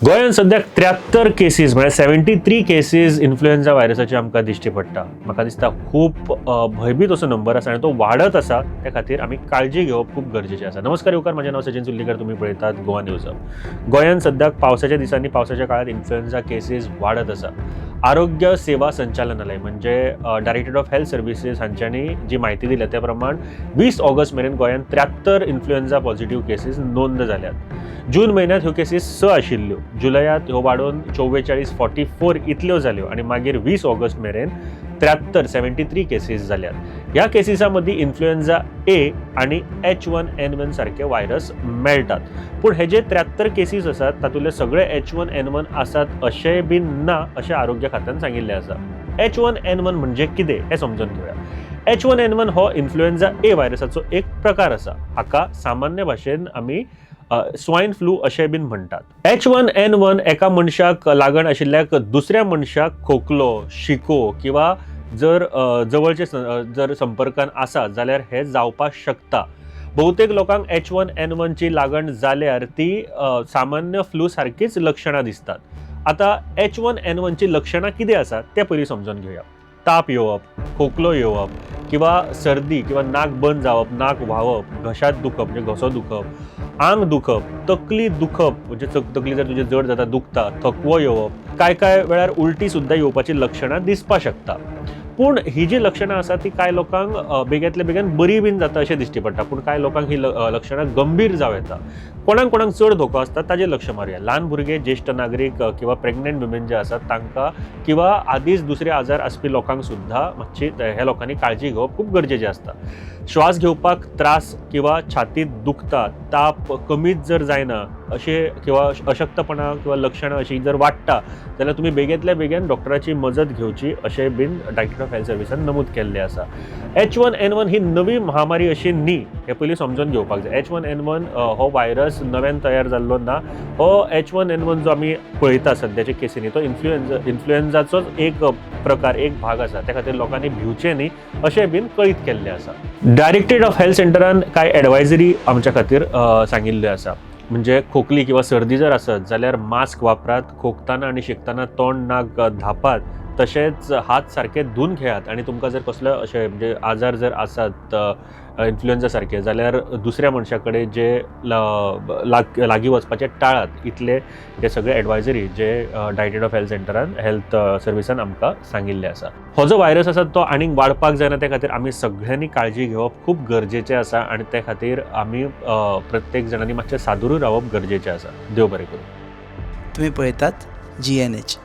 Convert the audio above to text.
गोंयांत सद्याक 73 केसीस म्हणजे 73 केसीस इन्फ्लुएन्झा व्हायरसाचे आमकां दिश्टी पडटा. म्हाका दिसता खूब भयभीत असो नंबर आसा आनी तो वाडत आसा. त्या खातीर आमी काळजी घेवप खूब गरजेचें आसा. नमस्कार येवकार, म्हजें नांव सचिन सुर्लीकर, तुमी पळयतात गोवा न्यूज. गोंयांत सद्याक पावसाच्या दिसांनी पावसाच्या काळात इन्फ्लुएन्झा केसीस वाडत आसा. आरोग्य सेवा संचालनालय म्हणजे डायरेक्टरेट ऑफ हेल्थ सर्विसेस हांच्यांनी जी म्हायती दिल्या त्या प्रमाण 20 ऑगस्ट मेरेन गोंयांत 73 इन्फ्लुएन्झा पॉझिटिव्ह केसीस नोंद जाल्यात. जून म्हयन्यांत ह्यो केसीस 6 आशिल्ल्यो. जुलयांत ह्यो वाडून 44 इतल्यो जाल्यो आनी मागीर 20 ऑगस्ट मेरेन 73 केसीस जाल्यात. ह्या केसीसां मदीं इन्फ्लुएन्झा ए आनी H1N1 सारके व्हायरस मेळटात. पूण हे जे 73 केसीस आसात तातूंतले सगळे H1N1 आसात अशेंय बी ना अशें आरोग्य खात्यान सांगिल्लें आसा. H1N1 म्हणजे कितें हें समजून घेवया. H1N1 हो इन्फ्लुएन्झा ए व्हायरसाचो एक प्रकार आसा. हाका सामान्य भाशेन आमी स्वायन फ्लू अशें बीन म्हणटात. H1N1 एका मनशाक लागण आशिल्ल्याक दुसऱ्या मनशाक खोकलो, शिको किंवा जर जवळचे जर संपर्कान आसा जाल्यार हें जावपाक शकता. बहुतेक लोकांक H1N1 ची लागण जाल्यार ती सामान्य फ्लू सारकीच लक्षणां दिसतात. आतां H1N1 ची लक्षणां कितें आसात तें पयलीं समजून घेवया. ताप येवप, खोकलो येवप किंवा सर्दी किंवा नाक बंद जावप, नाक व्हांवप, घशात दुखप म्हणजे घसो दुखप, आंग दुखप, तकली दुखप म्हणजे तकली जर तुजी जड जाता दुखता, थकवो येवप, काय वेळार उलटी सुद्दां येवपाची लक्षणां दिसपाक शकता. पूण ही जी लक्षणां आसा ती कांय लोकांक बेग्यांतल्या बेगीन बरी बीन जाता अशें दिश्टी पडटा. पूण कांय लोकांक ही लक्षणां गंभीर जावं येता. कोणाक चड धोको आसता ताजेर लक्ष मारया. ल्हान भुरगे, ज्येश्ठ नागरीक किंवा प्रेग्नंट वुमेन जे आसात तांकां किंवा आदींच दुसरे आजार आसपी लोकांक सुद्दां मातशी ह्या लोकांनी काळजी घेवप खूब गरजेचें आसता. श्वास घेवपाक त्रास किंवा छातीत दुखता, ताप कमीच जर जायना अशें किंवा अशक्तपणा किंवा लक्षणां अशीं जर वाडटा जाल्यार तुमी बेगेंतल्या बेगीन डॉक्टराची मजत घेवची अशें बीन डायरेक्टरेट ऑफ हेल्थ सर्विसान नमूद केल्लें आसा. H1N1 ही नवी महामारी अशी न्ही हें पयलीं समजून घेवपाक जाय. H1N1 हो व्हायरस नव्यान तयार जाल्लो ना. हो H1N1 जो आमी पळयता सद्याचे केसींनी तो इन्फ्लुएन्झाचोच एक प्रकार, एक भाग आसा. त्या खातीर लोकांनी भिवचें न्ही अशें बीन कळीत केल्लें आसा. डायरेक्टरेट ऑफ हेल्थ सेंटरान कांय एडवायजरी आमच्या खातीर सांगिल्ल्यो आसा. म्हणजे खोकली किंवा सर्दी जर आसत जाल्यार मास्क वापरात, खोकताना आनी शिंकताना तोंड नाक धांपात, तशेंच हात सारके धुवन घेयात आनी तुमकां जर कसलो अशें म्हणजे आजार जर आसात इन्फ्लुएन्झा सारके जाल्यार दुसऱ्या मनशा कडेन जे लागीं वचपाचें टाळात. इतले हे सगळे एडवायजरी जे डायरेक्टरेट ऑफ हेल्थ सेंटरान हेल्थ सर्विसान आमकां सांगिल्ले आसा. हो जो व्हायरस आसा तो आनीक वाडपाक जायना त्या खातीर आमी सगळ्यांनी काळजी घेवप खूब गरजेचें आसा आनी त्या खातीर आमी प्रत्येक जाणांनी मातशें सादूरूय रावप गरजेचें आसा. देव बरें करूं. तुम्ही पळयतात GNH.